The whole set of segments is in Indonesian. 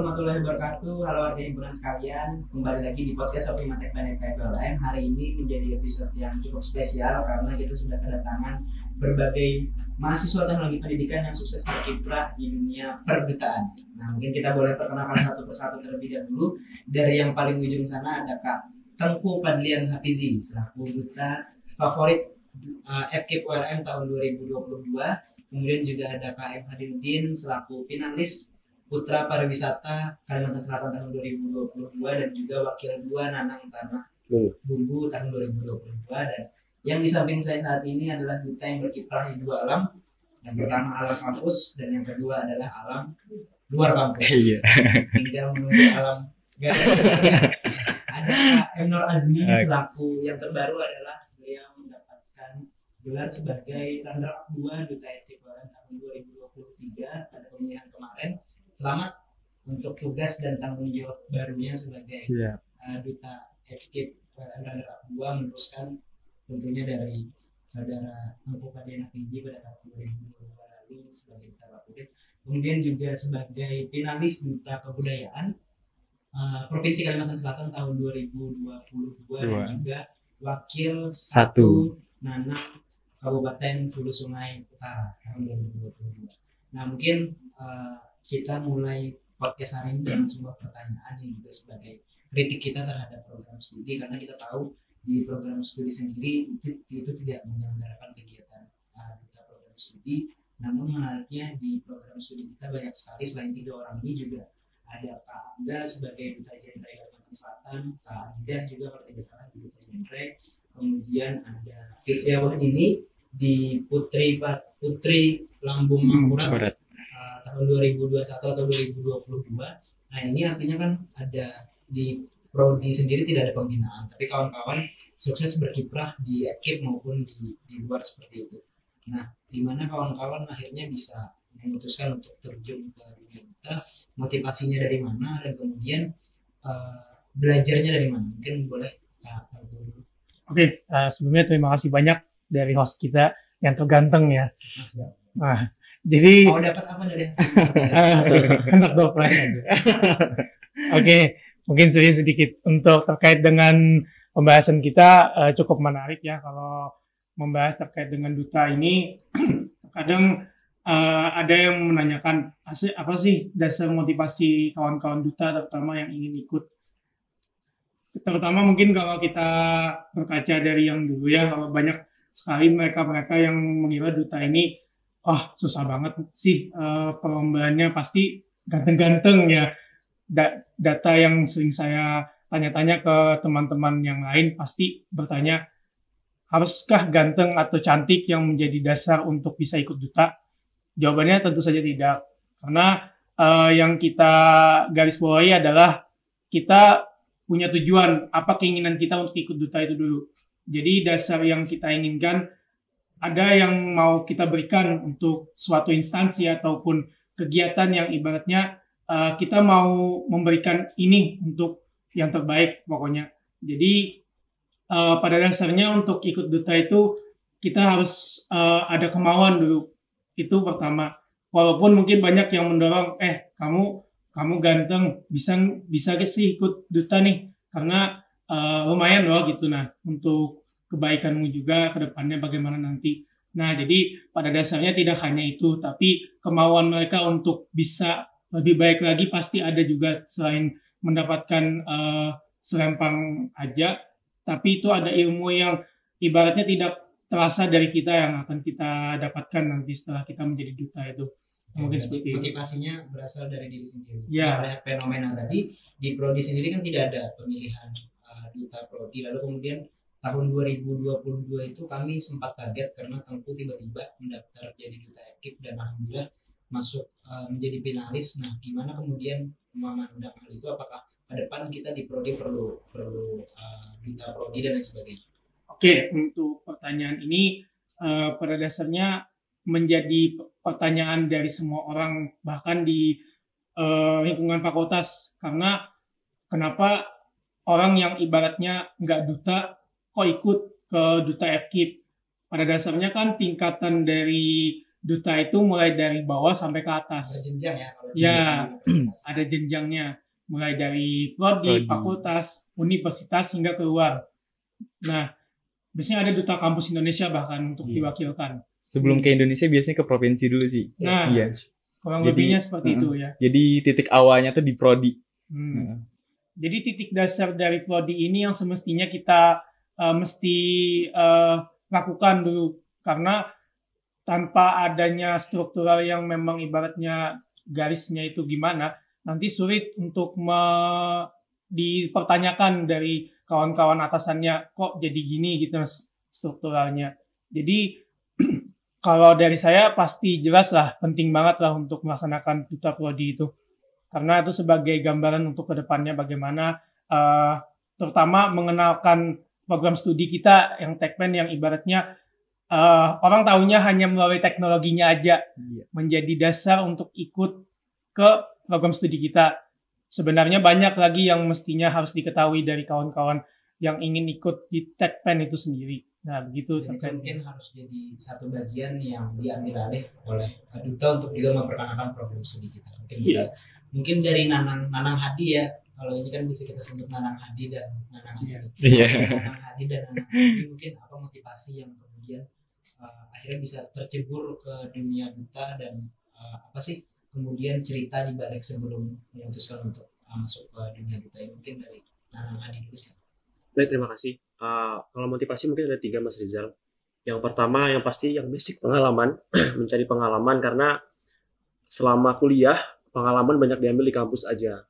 warahmatullahi wabarakatuh. Halo warga himpunan sekalian, kembali lagi di podcast Opini Matek PLM. Hari ini menjadi episode yang cukup spesial karena kita sudah kedatangan berbagai mahasiswa teknologi pendidikan yang sukses berkiprah di dunia perdutaan. Nah, mungkin kita boleh perkenalkan satu persatu terlebih dahulu. Dari yang paling ujung sana ada Kak Tengku Padlian Hafizi selaku duta favorit FKIP URM tahun 2022. Kemudian juga ada Kak M. Hadinuddin selaku finalis Putra Pariwisata Kalimantan Selatan tahun 2022 dan juga Wakil 2 Nanang Tanah Bumbu tahun 2022. Dan yang di samping saya saat ini adalah duta yang berkiprah di dua alam. Yang pertama alam kampus dan yang kedua adalah alam luar kampus. Tinggal menunggu alam ada Kak M. Nur Azmi selaku yang terbaru adalah beliau mendapatkan gelar sebagai runner-up 2 duta FKIP tahun 2023 pada pemilihan kemarin. Selamat untuk tugas dan tanggung jawab barunya sebagai duta FKIP runner-up 2, meneruskan tentunya dari saudara Tengku Padlian Hafizi pada tahun 2022 lalu sebagai duta favorit. Kemudian juga sebagai finalis duta kebudayaan Provinsi Kalimantan Selatan tahun 2022 dan juga wakil 1 Nanang Kabupaten Hulu Sungai Utara tahun 2022. Nah, mungkin kita mulai podcast hari ini dengan sebuah pertanyaan yang juga sebagai kritik kita terhadap program studi, karena kita tahu di program studi sendiri itu tidak menyelenggarakan kegiatan duta program studi. Namun menariknya di program studi kita banyak sekali, selain 3 orang ini juga ada Kak Angga sebagai duta genre Kalimantan Selatan, Kak Adidah juga kalau tidak salah di duta genre, kemudian ada Fitriawan ini di Putri Lambung Mangkurat tahun 2021 atau 2022. Nah, ini artinya kan ada di prodi sendiri tidak ada pembinaan, tapi kawan-kawan sukses berkiprah di FKIP maupun di luar seperti itu. Nah, di mana kawan-kawan akhirnya bisa memutuskan untuk terjun ke dunia duta, motivasinya dari mana, dan kemudian belajarnya dari mana? Mungkin boleh Kak tahu dulu. Oke, sebelumnya terima kasih banyak dari host kita yang terganteng ya. Nah, jadi mau dapat apa dari enak dopres aja. Oke, mungkin sedikit untuk terkait dengan pembahasan kita cukup menarik ya kalau membahas terkait dengan duta ini. Kadang ada yang menanyakan apa sih dasar motivasi kawan-kawan duta terutama yang ingin ikut. Terutama mungkin kalau kita berkaca dari yang dulu ya, kalau banyak sekali mereka yang mengira duta ini susah banget sih, perlombaannya pasti ganteng-ganteng ya. Data yang sering saya tanya-tanya ke teman-teman yang lain pasti bertanya, haruskah ganteng atau cantik yang menjadi dasar untuk bisa ikut duta? Jawabannya tentu saja tidak. Karena yang kita garis bawahi adalah kita punya tujuan, apa keinginan kita untuk ikut duta itu dulu. Jadi dasar yang kita inginkan, ada yang mau kita berikan untuk suatu instansi ataupun kegiatan yang ibaratnya kita mau memberikan ini untuk yang terbaik pokoknya. Jadi pada dasarnya untuk ikut duta itu kita harus ada kemauan dulu. Itu pertama. Walaupun mungkin banyak yang mendorong, kamu ganteng, bisa sih ikut duta nih, karena lumayan loh gitu. Nah, untuk kebaikanmu juga ke depannya bagaimana nanti. Nah, jadi pada dasarnya tidak hanya itu, tapi kemauan mereka untuk bisa lebih baik lagi pasti ada juga, selain mendapatkan selempang aja, tapi itu ada ilmu yang ibaratnya tidak terasa dari kita yang akan kita dapatkan nanti setelah kita menjadi duta itu. Mungkin seperti itu. Motivasinya berasal dari diri sendiri. Ya. Melihat fenomena tadi, di prodi sendiri kan tidak ada pemilihan duta prodi, lalu kemudian tahun 2022 itu kami sempat kaget karena Tengku tiba-tiba mendaftar jadi duta FKIP dan alhamdulillah masuk menjadi finalis. Nah, gimana kemudian memandang hal itu? Apakah ke depan kita di prodi perlu duta prodi dan lain sebagainya? Oke, untuk pertanyaan ini pada dasarnya menjadi pertanyaan dari semua orang, bahkan di lingkungan fakultas. Karena kenapa orang yang ibaratnya nggak duta kok ikut ke duta FKIP? Pada dasarnya kan tingkatan dari duta itu mulai dari bawah sampai ke atas. Berjenjang ya kalau Ya, di ada jenjangnya. Mulai dari prodi, fakultas, universitas hingga keluar. Nah, biasanya ada duta kampus Indonesia bahkan untuk diwakilkan. Sebelum ke Indonesia biasanya ke provinsi dulu sih. Nah, Iya. kurang lebihnya seperti itu ya. Jadi titik awalnya tuh di prodi. Jadi titik dasar dari prodi ini yang semestinya kita mesti lakukan dulu. Karena tanpa adanya struktural yang memang ibaratnya garisnya itu gimana, nanti sulit untuk dipertanyakan dari kawan-kawan atasannya, kok jadi gini gitu strukturalnya. Jadi kalau dari saya pasti jelas lah, penting banget lah untuk melaksanakan duta prodi itu. Karena itu sebagai gambaran untuk kedepannya bagaimana terutama mengenalkan program studi kita yang Tekpen yang ibaratnya orang tahunya hanya melalui teknologinya aja, menjadi dasar untuk ikut ke program studi kita. Sebenarnya banyak lagi yang mestinya harus diketahui dari kawan-kawan yang ingin ikut di Tekpen itu sendiri. Nah, begitu. Jadi mungkin harus jadi satu bagian yang diambil alih oleh duta untuk juga memperkenalkan program studi kita. Mungkin dari Nanang Hadi ya. Kalau ini kan bisa kita sebut Nanang Hadi dan Nanang Azmi. Nanang Hadi dan Nanang Hadi mungkin apa motivasi yang kemudian akhirnya bisa tercebur ke dunia duta dan apa sih kemudian cerita di balik sebelum memutuskan untuk masuk ke dunia duta ini, mungkin dari Nanang Hadi dulu sih. Baik, terima kasih. Kalau motivasi mungkin ada 3, Mas Rizal. Yang pertama, yang pasti yang basic pengalaman, mencari pengalaman karena selama kuliah pengalaman banyak diambil di kampus aja.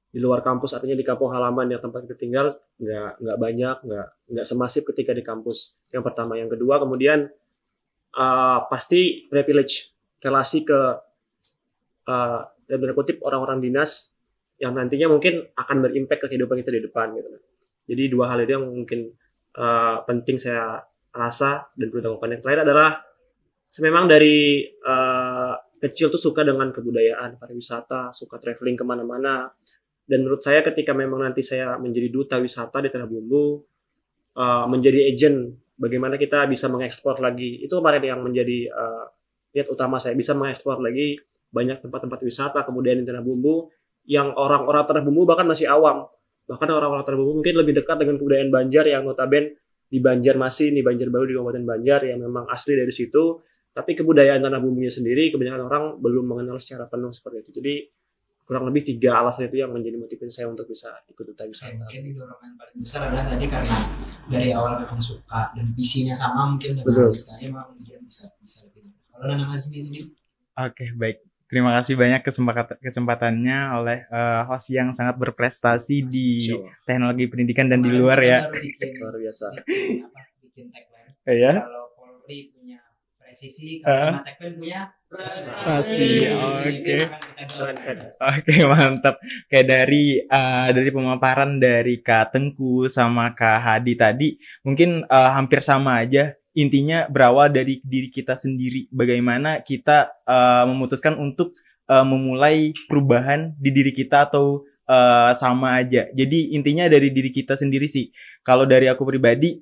Di luar kampus artinya di kampung halaman yang tempat kita tinggal nggak banyak, nggak semasif ketika di kampus. Yang pertama, yang kedua kemudian pasti privilege relasi ke dalam kutip orang-orang dinas yang nantinya mungkin akan berimpact ke kehidupan kita di depan gitu. Jadi 2 hal itu yang mungkin penting saya rasa dan perlu dilakukan. Yang terakhir adalah memang dari kecil tuh suka dengan kebudayaan, pariwisata, suka traveling kemana-mana. Dan menurut saya ketika memang nanti saya menjadi duta wisata di Tanah Bumbu, menjadi agent, bagaimana kita bisa mengeksplor lagi. Itu kemarin yang menjadi niat utama saya, bisa mengeksplor lagi banyak tempat-tempat wisata, kemudian di Tanah Bumbu, yang orang-orang Tanah Bumbu bahkan masih awam. Bahkan orang-orang Tanah Bumbu mungkin lebih dekat dengan kebudayaan Banjar yang notabene di Banjarmasin, di Banjarbaru, di Kabupaten Banjar yang memang asli dari situ. Tapi kebudayaan Tanah Bumbunya sendiri, kebanyakan orang belum mengenal secara penuh seperti itu. Jadi kurang lebih 3 alasan itu yang menjadi motivasi saya untuk bisa ikut duta wisata. Mungkin dorongan paling besar adalah tadi karena dari awal memang suka dan visinya sama mungkin Betul. Kita memang kemudian bisa lebih. Kalau Nanang Azmi sendiri? Oke, baik. Terima kasih banyak kesempatannya oleh host yang sangat berprestasi di teknologi pendidikan dan di luar ya. Luar biasa. Bikin tagline. Ya. Kalau Polri punya presisi, kalau Tekpen punya prestasi. Oke, mantap. Kayak dari pemaparan dari Kak Tengku sama Kak Hadi tadi, mungkin hampir sama aja. Intinya berawal dari diri kita sendiri. Bagaimana kita memutuskan untuk memulai perubahan di diri kita atau sama aja. Jadi intinya dari diri kita sendiri sih. Kalau dari aku pribadi,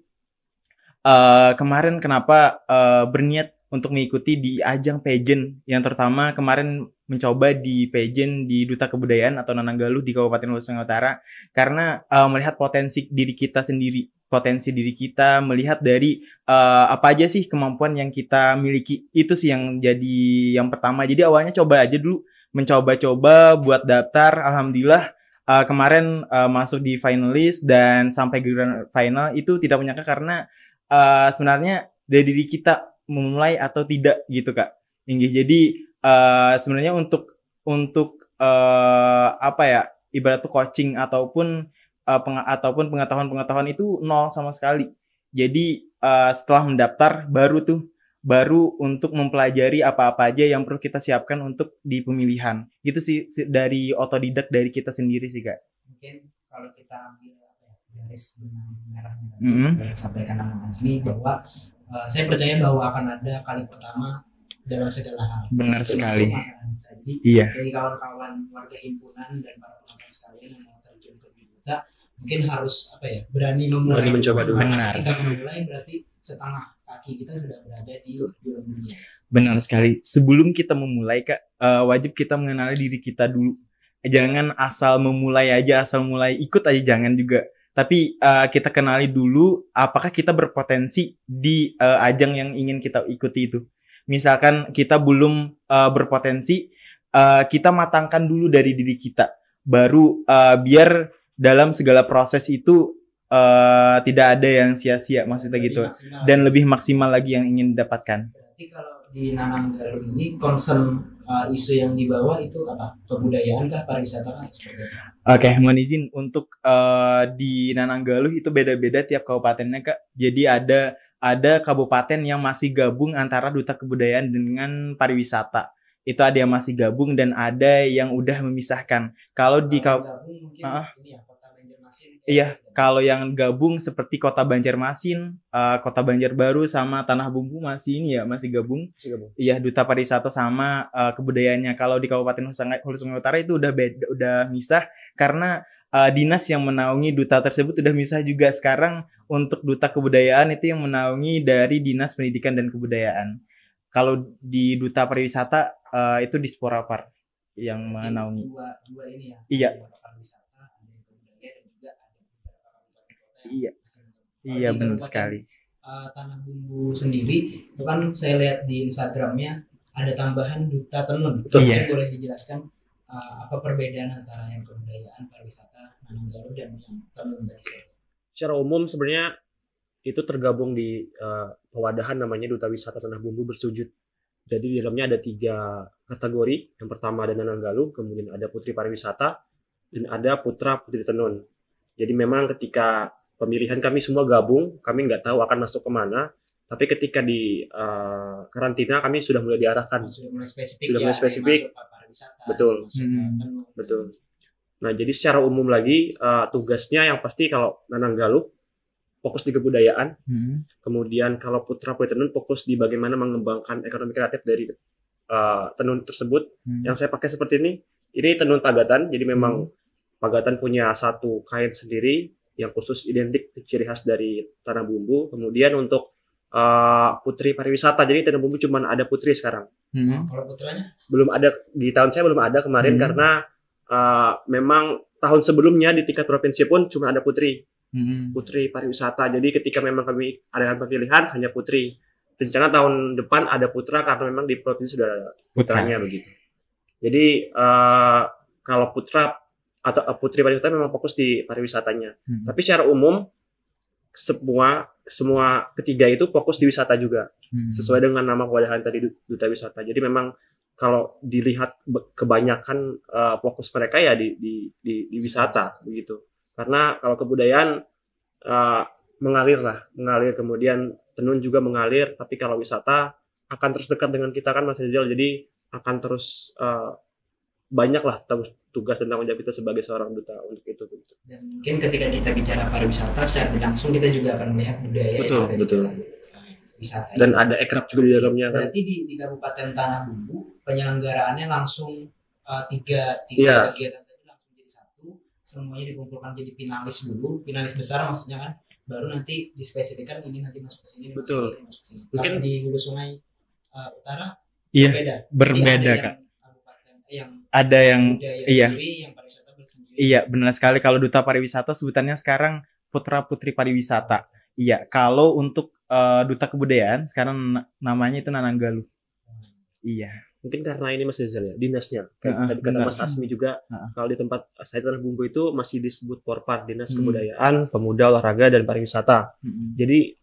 kemarin kenapa berniat untuk mengikuti di ajang pageant yang terutama kemarin mencoba di pageant di Duta Kebudayaan atau Nananggaluh di Kabupaten Luwu Utara karena melihat potensi diri kita sendiri, potensi diri kita, melihat dari apa aja sih kemampuan yang kita miliki. Itu sih yang jadi yang pertama. Jadi awalnya coba aja dulu, mencoba-coba buat daftar. Alhamdulillah kemarin masuk di finalis dan sampai grand final. Itu tidak menyangka karena sebenarnya dari diri kita memulai atau tidak gitu Kak Inggih. Jadi sebenarnya untuk apa ya, ibarat tuh coaching ataupun pengetahuan itu nol sama sekali. Jadi setelah mendaftar baru untuk mempelajari apa-apa aja yang perlu kita siapkan untuk di pemilihan. Gitu sih dari otodidak dari kita sendiri sih Kak. Mungkin kalau kita ambil garis benang merahnya sampaikan Nanang Azmi bahwa saya percaya bahwa akan ada kali pertama dalam segala hal. Benar sekali. Jadi iya. Dari kawan-kawan warga himpunan dan para penonton sekalian yang mau terjun ke duta, mungkin harus berani memulai. Berani mencoba dulu. Benar. Kita memulai berarti setengah kaki kita sudah berada di dunia dunia. Benar sekali. Sebelum kita memulai Kak, wajib kita mengenali diri kita dulu. Jangan asal memulai aja, asal mulai ikut aja, jangan juga. Tapi kita kenali dulu apakah kita berpotensi di ajang yang ingin kita ikuti itu. Misalkan kita belum berpotensi, kita matangkan dulu dari diri kita. Baru biar dalam segala proses itu tidak ada yang sia-sia, maksudnya gitu. Maksimal. Dan lebih maksimal lagi yang ingin didapatkan. Berarti kalau di Nanam Galuh ini concern isu yang dibawa itu apa? Kebudayaan kah, pariwisata kah, seperti apa? Oke, mohon izin untuk di Nananggaluh itu beda-beda tiap kabupatennya Kak. Jadi ada kabupaten yang masih gabung antara Duta Kebudayaan dengan pariwisata. Itu ada yang masih gabung dan ada yang udah memisahkan. Kalau di gabung mungkin ini ya Kota Banjarmasin. Iya, kalau yang gabung seperti Kota Banjarmasin, Kota Banjarbaru sama Tanah Bumbu masih ini ya, masih gabung. Iya, Duta Pariwisata sama kebudayaannya. Kalau di Kabupaten Hulu Sungai Utara itu udah beda, udah misah karena dinas yang menaungi duta tersebut udah misah juga. Sekarang untuk Duta Kebudayaan itu yang menaungi dari Dinas Pendidikan dan Kebudayaan. Kalau di Duta Pariwisata itu di Sporapar yang menaungi. Dua ini ya. Iya. Ada pariwisata, ada yang kebudayaan dan juga ada beberapa kabupaten kota yang Iya. masih menjadi. Iya, Kalau di benar Kabupaten, sekali. Tanah Bumbu sendiri itu kan saya lihat di Instagramnya ada tambahan Duta Tenun. Betul. Mungkin Iya. boleh dijelaskan apa perbedaan antara yang kebudayaan, pariwisata, Nananggaluh dan yang tenun tadi? Secara umum sebenarnya itu tergabung di pewadahan namanya Duta Wisata Tanah Bumbu Bersujud. Jadi di dalamnya ada 3 kategori. Yang pertama ada Nananggaluh, kemudian ada Putri Pariwisata, dan ada Putra Putri Tenun. Jadi memang ketika pemilihan kami semua gabung, kami nggak tahu akan masuk kemana. Tapi ketika di karantina kami sudah mulai diarahkan. Sudah mulai spesifik. Sudah mulai spesifik. Masuk ke pariwisata. Betul. Masuk ke tenun. Betul. Nah, jadi secara umum lagi tugasnya yang pasti kalau Nananggaluh fokus di kebudayaan, kemudian kalau Putra Putri Tenun fokus di bagaimana mengembangkan ekonomi kreatif dari tenun tersebut. Yang saya pakai seperti ini tenun Pagatan, jadi memang Pagatan punya satu kain sendiri yang khusus identik ciri khas dari Tanah Bumbu. Kemudian untuk Putri Pariwisata, jadi Tanah Bumbu cuma ada Putri sekarang. Kalau putranya? Belum ada, di tahun saya belum ada kemarin karena memang tahun sebelumnya di tingkat provinsi pun cuma ada Putri. Putri Pariwisata. Jadi ketika memang kami adakan pemilihan hanya Putri. Rencana tahun depan ada Putra karena memang di provinsi sudah ada putranya begitu. Jadi kalau Putra atau Putri Pariwisata memang fokus di pariwisatanya. Tapi secara umum semua ketiga itu fokus di wisata juga. Sesuai dengan nama kewadahan tadi Duta Wisata. Jadi memang kalau dilihat kebanyakan fokus mereka ya di wisata begitu. Karena kalau kebudayaan mengalir, kemudian tenun juga mengalir, tapi kalau wisata akan terus dekat dengan kita kan Mas Rizal, jadi akan terus banyak lah tugas dan tanggung jawab kita sebagai seorang duta untuk itu. Dan mungkin ketika kita bicara pariwisata secara langsung kita juga akan melihat budaya Betul, yang ada betul. di wisata. Dan ada ekrab juga di dalamnya kan. Berarti di Kabupaten Tanah Bumbu penyelenggaraannya langsung tiga Iya. kegiatan tadi langsung jadi satu, semuanya dikumpulkan jadi finalis dulu, finalis besar maksudnya kan, baru nanti dispesifikkan ini nanti masuk ke sini, Betul. masuk ke sini. Mungkin Kalau di Hulu Sungai Utara Iya, berbeda. berbeda, Jadi Kak. yang Ada yang budaya iya. sendiri, yang pariwisata bersendiri. Iya, benar sekali. Kalau Duta Pariwisata sebutannya sekarang Putra Putri Pariwisata. Iya, kalau untuk Duta Kebudayaan sekarang namanya itu Nananggaluh. Iya. mungkin karena ini Mas Rizal ya, dinasnya. Tadi kata benar. Mas Asmi juga, kalau di tempat saya Tanah Bumbu itu masih disebut Porpar, Dinas Hmm. Kebudayaan, Pemuda, Olahraga, dan Pariwisata. Jadi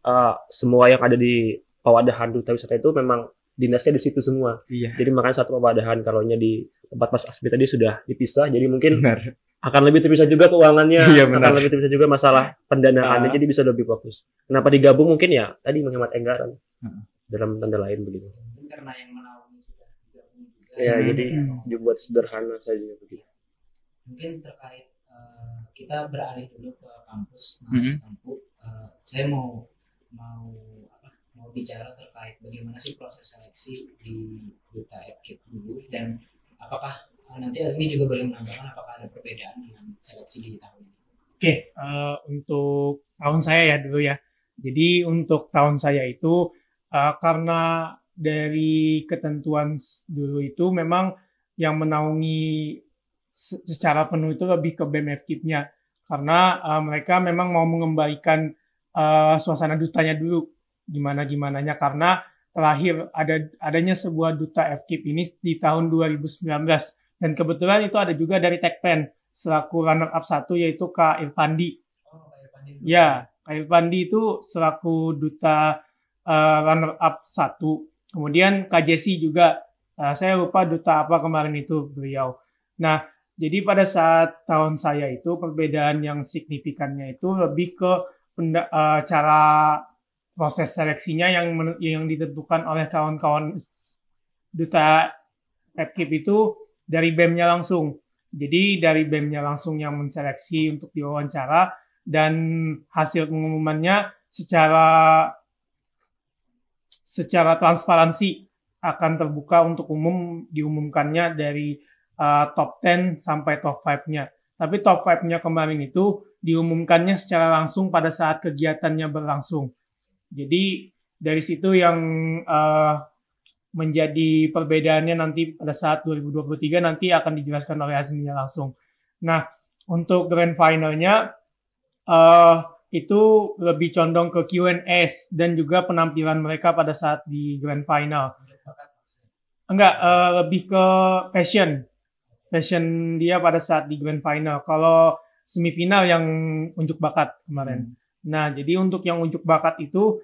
semua yang ada di pewadahan Duta Wisata itu memang dinasnya di situ semua. Iya. Jadi makanya satu pewadahan, kalau di tempat Mas Asmi tadi sudah dipisah, jadi mungkin Benar. akan lebih terpisah juga keuangannya, Iya, benar. akan lebih terpisah juga masalah pendanaannya, jadi bisa lebih fokus. Kenapa digabung? Mungkin ya tadi menghemat anggaran dalam tanda lain begitu. Mungkin karena yang menaungi sudah digabung juga. Ya, jadi dibuat sederhana saja begitu. Mungkin terkait kita beralih dulu ke kampus Mas Tampu. Saya mau bicara terkait bagaimana sih proses seleksi di Duta FKIP dulu, dan apakah nanti Azmi juga boleh menambahkan apakah ada perbedaan dengan seleksi di tahun ini. Oke, untuk tahun saya ya dulu ya. Jadi untuk tahun saya itu karena dari ketentuan dulu itu memang yang menaungi secara penuh itu lebih ke BEM FKIP-nya, karena mereka memang mau mengembalikan suasana dutanya dulu gimana-gimananya, karena terakhir adanya sebuah duta FKIP ini di tahun 2019, dan kebetulan itu ada juga dari Tekpen selaku runner up 1, yaitu Kak Irfandi. Ya, Kak Irfandi itu selaku duta runner up 1. Kemudian Kak Jesse juga, saya lupa duta apa kemarin itu beliau. Nah, jadi pada saat tahun saya itu perbedaan yang signifikannya itu lebih ke cara proses seleksinya yang ditentukan oleh kawan-kawan duta FKIP itu dari BEM-nya langsung. Jadi dari BEM-nya langsung yang menseleksi untuk diwawancara, dan hasil pengumumannya secara transparansi akan terbuka untuk umum, diumumkannya dari top 10 sampai top 5-nya. Tapi top 5-nya kemarin itu diumumkannya secara langsung pada saat kegiatannya berlangsung. Jadi dari situ yang menjadi perbedaannya nanti pada saat 2023 nanti akan dijelaskan oleh Azminya langsung. Nah, untuk grand finalnya itu lebih condong ke Q&A dan juga penampilan mereka pada saat di grand final. Enggak, lebih ke passion dia pada saat di grand final. Kalau semifinal yang unjuk bakat kemarin. Nah, jadi untuk yang unjuk bakat itu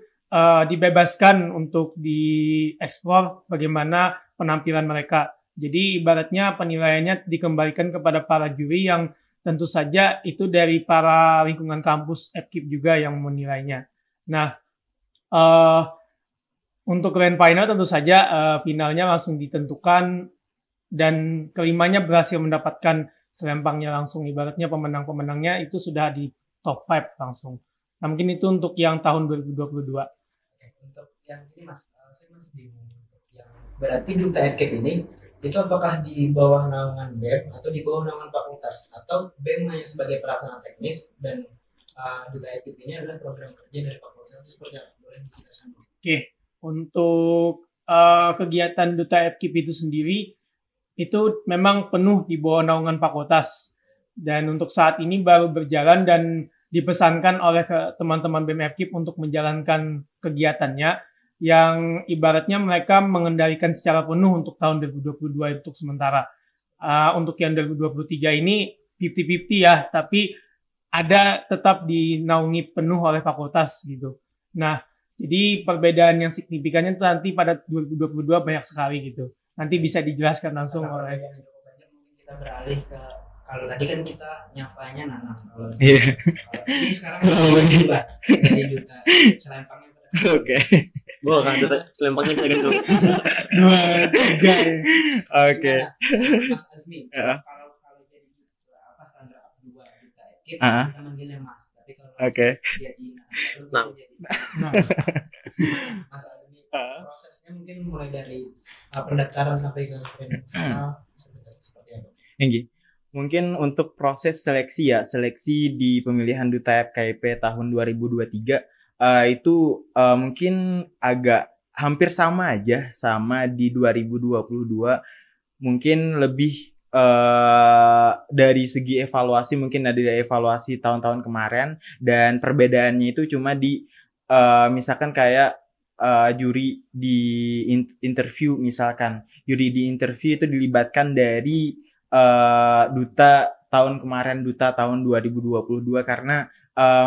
dibebaskan untuk dieksplor bagaimana penampilan mereka. Jadi ibaratnya penilaiannya dikembalikan kepada para juri yang tentu saja itu dari para lingkungan kampus FKIP juga yang menilainya. Nah, untuk grand final tentu saja finalnya langsung ditentukan dan kelimanya berhasil mendapatkan selempangnya langsung. Ibaratnya pemenang-pemenangnya itu sudah di top 5 langsung. Nah, mungkin itu untuk yang tahun 2022. Untuk yang ini Mas, saya masih bingung. Yang berarti duta FKIP ini itu apakah di bawah naungan BEM atau di bawah naungan fakultas, atau BEM hanya sebagai pelaksana teknis dan duta FKIP ini adalah program kerja dari fakultas, itu seperti apa? Boleh dijelaskan? Oke, untuk kegiatan duta FKIP itu sendiri itu memang penuh di bawah naungan fakultas, dan untuk saat ini baru berjalan dan dipesankan oleh teman-teman BEM FKIP untuk menjalankan kegiatannya yang ibaratnya mereka mengendalikan secara penuh untuk tahun 2022 untuk sementara. Untuk yang 2023 ini 50-50 ya, tapi ada tetap dinaungi penuh oleh fakultas gitu. Nah, jadi perbedaan yang signifikannya itu nanti pada 2022 banyak sekali gitu. Nanti bisa dijelaskan langsung oleh. Mungkin kita beralih ke, kalau tadi kan kita nyapanya Nanang. Iya. Ini sekarang berubah dari duta selempangnya. Oke. Boleh kan duta selempangnya kita ganti dulu. 2, 3 ya. Oke. Mas Azmi, Ya. kalau jadi tanda 2 duta FKIP, Ah. kita manggilnya Mas. Tapi kalau Oke. jadi Nah. Nah, Mas Azmi, prosesnya mungkin mulai dari pendaftaran sampai ke final seperti apa? Tinggi. Mungkin untuk proses seleksi di pemilihan duta FKIP tahun 2023 itu mungkin agak hampir sama aja sama di 2022. Mungkin lebih dari segi evaluasi, mungkin ada evaluasi tahun-tahun kemarin, dan perbedaannya itu cuma di misalkan kayak juri di interview, misalkan juri di interview itu dilibatkan dari duta tahun kemarin, duta tahun 2022, karena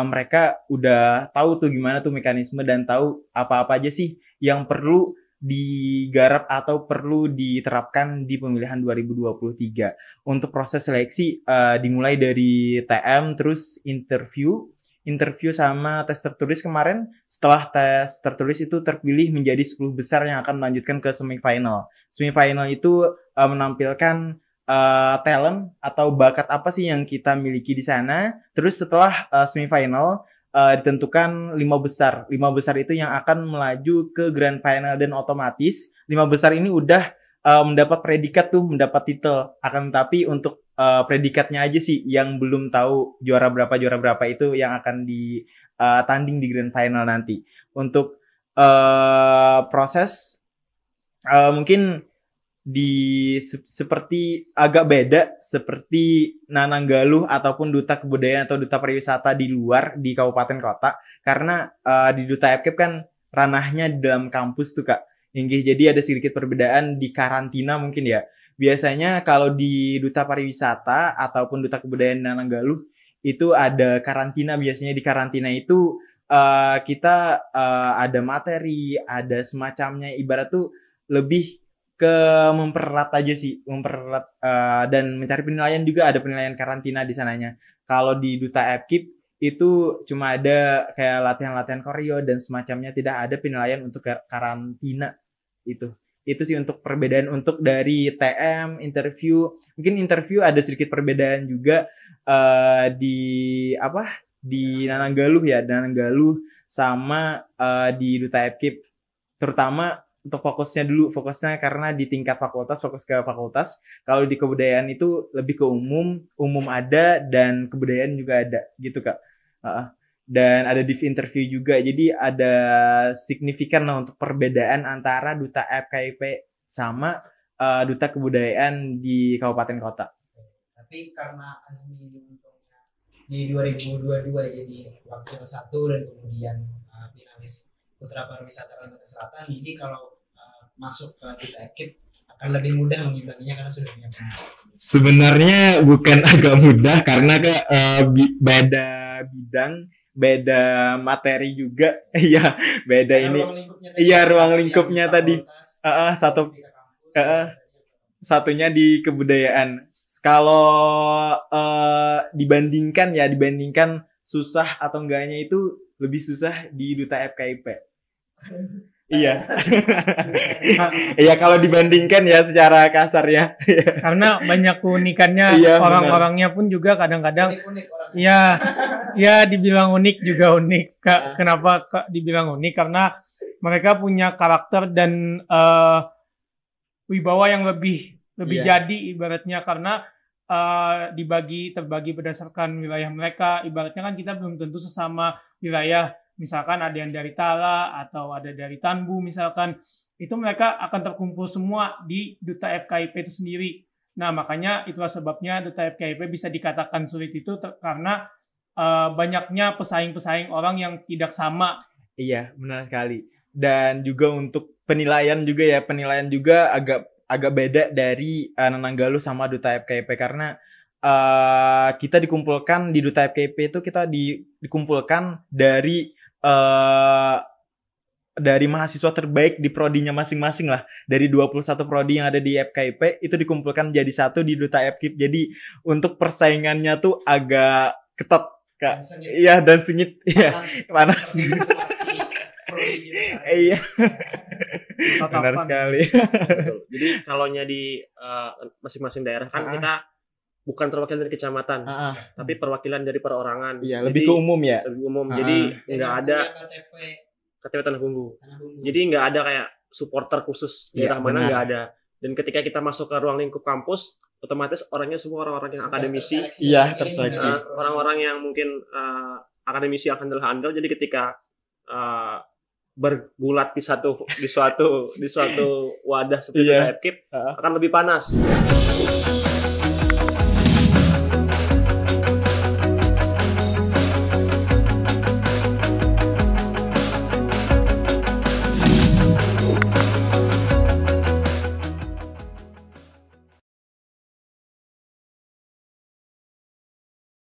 mereka udah tahu tuh gimana tuh mekanisme dan tahu apa-apa aja sih yang perlu digarap atau perlu diterapkan di pemilihan 2023. Untuk proses seleksi dimulai dari TM, terus interview sama tes tertulis kemarin. Setelah tes tertulis itu terpilih menjadi 10 besar yang akan melanjutkan ke semifinal. Semifinal itu menampilkan talent atau bakat apa sih yang kita miliki di sana. Terus setelah semifinal ditentukan 5 besar. 5 besar itu yang akan melaju ke grand final, dan otomatis 5 besar ini udah mendapat predikat tuh, mendapat titel. Akan tetapi untuk predikatnya aja sih yang belum tahu juara berapa itu yang akan ditanding di grand final nanti. Untuk proses mungkin seperti agak beda seperti Nananggaluh ataupun duta kebudayaan atau duta pariwisata di luar di kabupaten kota, karena di duta FKIP kan ranahnya di dalam kampus tuh Kak. Jadi ada sedikit perbedaan di karantina mungkin ya. Biasanya kalau di duta pariwisata ataupun duta kebudayaan Nananggaluh itu ada karantina. Biasanya di karantina itu kita ada materi, ada semacamnya, ibarat tuh lebih ke mempererat aja sih, mempererat dan mencari penilaian, juga ada penilaian karantina di sananya. Kalau di duta FKIP itu cuma ada kayak latihan-latihan koreo dan semacamnya, tidak ada penilaian untuk karantina. Itu sih untuk perbedaan untuk dari TM, interview. Mungkin interview ada sedikit perbedaan juga di Nananggaluh ya, Nananggaluh sama di duta FKIP, terutama untuk fokusnya karena di tingkat fakultas, fokus ke fakultas. Kalau di kebudayaan itu lebih ke umum ada, dan kebudayaan juga ada gitu Kak. Dan ada div interview juga, jadi ada signifikan lah untuk perbedaan antara duta FKIP sama duta kebudayaan di kabupaten kota. Tapi karena Azmi untungnya di 2022 jadi wakil 1 dan kemudian finalis Putra Pariwisata Kalimantan Selatan, jadi kalau masuk ke duta FKIP akan lebih mudah mengimbanginya karena sudah punya pengalaman. Sebenarnya bukan agak mudah, karena beda bidang, beda materi juga. Iya, beda ini. Iya, ruang lingkupnya tadi. Satunya di kebudayaan. Kalau dibandingkan susah atau enggaknya, itu lebih susah di duta FKIP. Iya. Iya, kalau dibandingkan ya secara kasar ya. Karena banyak keunikannya, iya, orang-orangnya pun juga kadang-kadang ya dibilang unik juga unik. Kenapa dibilang unik? Karena mereka punya karakter dan wibawa yang lebih jadi ibaratnya, karena terbagi berdasarkan wilayah mereka. Ibaratnya kan kita belum tentu sesama wilayah. Misalkan ada yang dari Tala atau ada dari Tanbu misalkan, itu mereka akan terkumpul semua di duta FKIP itu sendiri. Nah, makanya itulah sebabnya duta FKIP bisa dikatakan sulit itu karena banyaknya pesaing-pesaing orang yang tidak sama. Iya, benar sekali. Dan juga untuk penilaian juga agak beda dari Nananggaluh sama duta FKIP, karena kita dikumpulkan di duta FKIP itu kita dikumpulkan dari mahasiswa terbaik di prodinya masing-masing lah. Dari 21 prodi yang ada di FKIP itu dikumpulkan jadi satu di duta FKIP. Jadi untuk persaingannya tuh agak ketat Kak. Iya, dan sengit. Iya, panas. Iya. Benar sekali. Jadi kalaunya di masing-masing daerah kan kita bukan perwakilan dari kecamatan, tapi perwakilan dari perorangan. Iya, lebih ke umum ya. Lebih umum. Jadi nggak ada KTP Tanah Bumbu. Jadi nggak ada kayak supporter khusus daerah mana, nggak ada. Dan ketika kita masuk ke ruang lingkup kampus, otomatis orangnya semua orang-orang yang akademisi. Iya, terseleksi. Orang-orang yang mungkin akademisi akan andal. Jadi ketika bergulat di suatu wadah seperti FKIP akan lebih panas.